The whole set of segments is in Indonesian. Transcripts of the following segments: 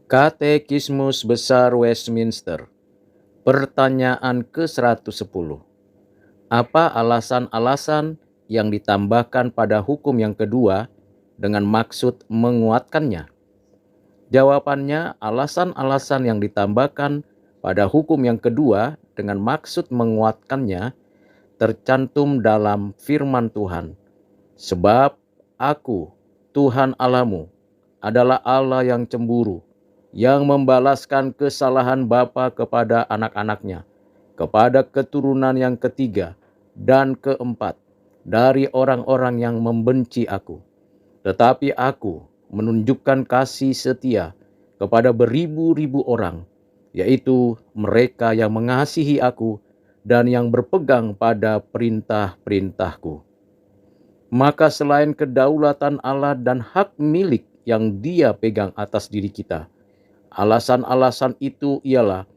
Katekismus Besar Westminster. Pertanyaan ke-110. Apa alasan-alasan yang ditambahkan pada hukum yang kedua dengan maksud menguatkannya? Jawabannya, alasan-alasan yang ditambahkan pada hukum yang kedua dengan maksud menguatkannya tercantum dalam firman Tuhan. Sebab aku, Tuhan Allahmu, adalah Allah yang cemburu, yang membalaskan kesalahan bapa kepada anak-anaknya, kepada keturunan yang ketiga dan keempat dari orang-orang yang membenci aku. Tetapi aku menunjukkan kasih setia kepada beribu-ribu orang, yaitu mereka yang mengasihi aku dan yang berpegang pada perintah-perintahku. Maka selain kedaulatan Allah dan hak milik yang Dia pegang atas diri kita, alasan-alasan itu ialah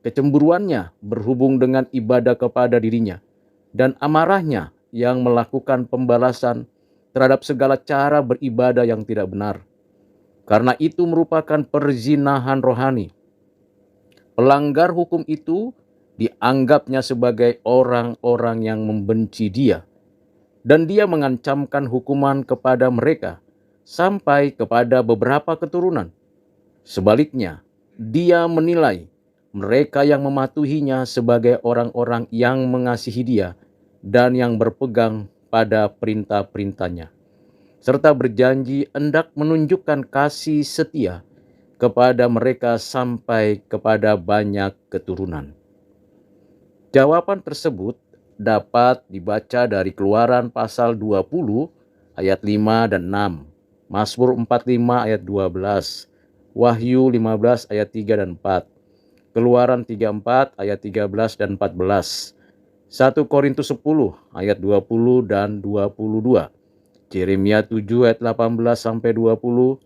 kecemburuannya berhubung dengan ibadah kepada dirinya dan amarahnya yang melakukan pembalasan terhadap segala cara beribadah yang tidak benar. Karena itu merupakan perzinahan rohani. Pelanggar hukum itu dianggapnya sebagai orang-orang yang membenci Dia, dan Dia mengancamkan hukuman kepada mereka sampai kepada beberapa keturunan. Sebaliknya, Dia menilai mereka yang mematuhinya sebagai orang-orang yang mengasihi Dia dan yang berpegang pada perintah-perintahnya, serta berjanji hendak menunjukkan kasih setia kepada mereka sampai kepada banyak keturunan. Jawaban tersebut dapat dibaca dari Keluaran pasal 20 ayat 5 dan 6, Mazmur 45 ayat 12, Wahyu 15 ayat 3 dan 4, Keluaran 34 ayat 13 dan 14, 1 Korintus 10 ayat 20 dan 22, Yeremia 7 ayat 18 sampai 20,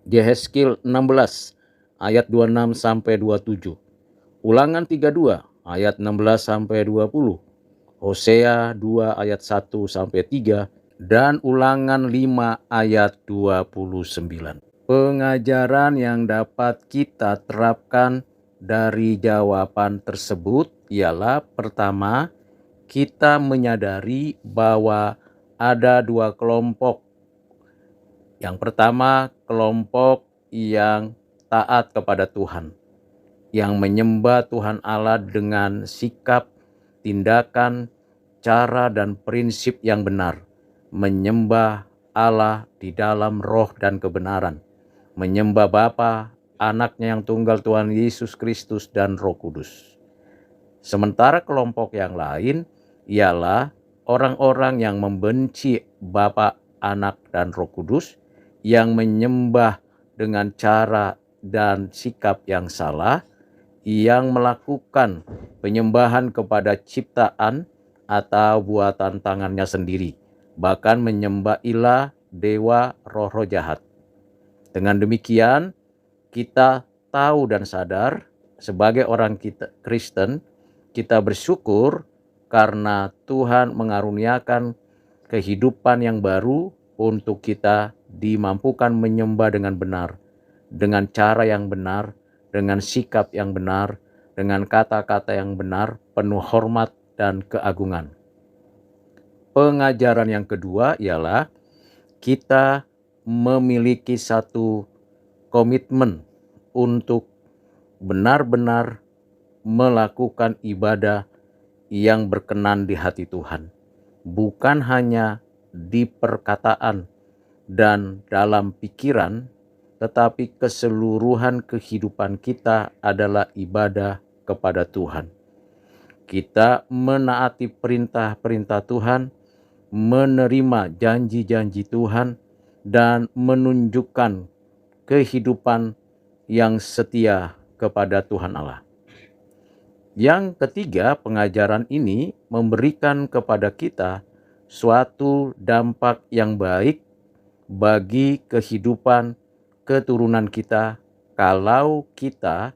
Yehezkiel 16 ayat 26 sampai 27, Ulangan 32 ayat 16 sampai 20, Hosea 2 ayat 1 sampai 3, dan Ulangan 5 ayat 29. Pengajaran yang dapat kita terapkan dari jawaban tersebut ialah: pertama, kita menyadari bahwa ada dua kelompok. Yang pertama, kelompok yang taat kepada Tuhan, yang menyembah Tuhan Allah dengan sikap, tindakan, cara, dan prinsip yang benar, menyembah Allah di dalam roh dan kebenaran, menyembah Bapa, Anaknya yang tunggal Tuhan Yesus Kristus dan Roh Kudus. Sementara kelompok yang lain ialah orang-orang yang membenci Bapa, Anak, dan Roh Kudus, yang menyembah dengan cara dan sikap yang salah, yang melakukan penyembahan kepada ciptaan atau buatan tangannya sendiri, bahkan menyembah ilah, dewa, roh-roh jahat. Dengan demikian, kita tahu dan sadar sebagai orang Kristen, kita bersyukur karena Tuhan mengaruniakan kehidupan yang baru untuk kita dimampukan menyembah dengan benar, dengan cara yang benar, dengan sikap yang benar, dengan kata-kata yang benar, penuh hormat dan keagungan. Pengajaran yang kedua ialah kita memiliki satu komitmen untuk benar-benar melakukan ibadah yang berkenan di hati Tuhan, bukan hanya di perkataan dan dalam pikiran, tetapi keseluruhan kehidupan kita adalah ibadah kepada Tuhan. Kita menaati perintah-perintah Tuhan, menerima janji-janji Tuhan, dan menunjukkan kehidupan yang setia kepada Tuhan Allah. Yang ketiga, pengajaran ini memberikan kepada kita suatu dampak yang baik bagi kehidupan keturunan kita kalau kita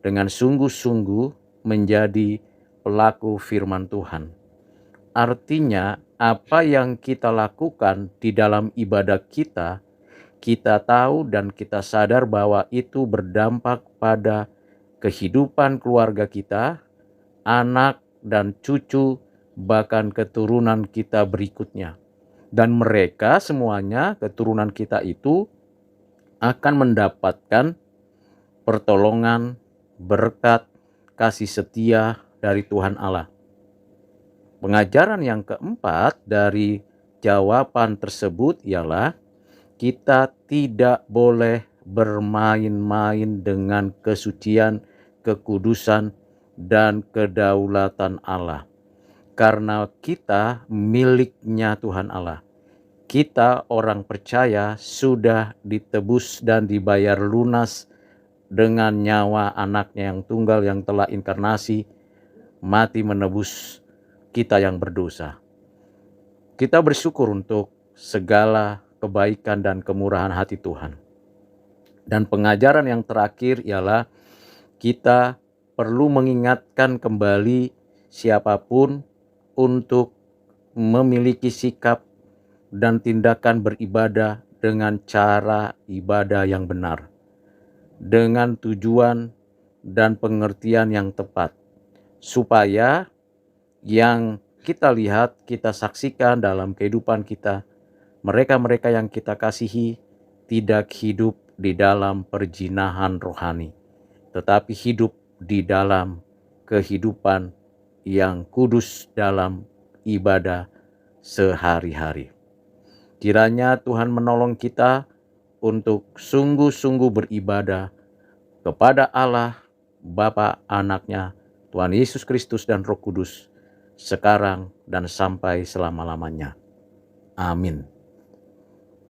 dengan sungguh-sungguh menjadi pelaku firman Tuhan. Artinya, apa yang kita lakukan di dalam ibadah kita kita tahu dan kita sadar bahwa itu berdampak pada kehidupan keluarga kita, anak dan cucu, bahkan keturunan kita berikutnya. Dan mereka semuanya, keturunan kita itu, akan mendapatkan pertolongan, berkat, kasih setia dari Tuhan Allah. Pengajaran yang keempat dari jawaban tersebut ialah kita tidak boleh bermain-main dengan kesucian, kekudusan, dan kedaulatan Allah. Karena kita miliknya Tuhan Allah. Kita orang percaya sudah ditebus dan dibayar lunas dengan nyawa anaknya yang tunggal yang telah inkarnasi, mati menebus kita yang berdosa. Kita bersyukur untuk segala kebaikan dan kemurahan hati Tuhan. Dan pengajaran yang terakhir ialah kita perlu mengingatkan kembali siapapun untuk memiliki sikap dan tindakan beribadah dengan cara ibadah yang benar, dengan tujuan dan pengertian yang tepat, supaya yang kita lihat, kita saksikan dalam kehidupan kita, mereka-mereka yang kita kasihi tidak hidup di dalam perjinahan rohani, tetapi hidup di dalam kehidupan yang kudus dalam ibadah sehari-hari. Kiranya Tuhan menolong kita untuk sungguh-sungguh beribadah kepada Allah, Bapa, Anaknya, Tuhan Yesus Kristus dan Roh Kudus, sekarang dan sampai selama-lamanya. Amin.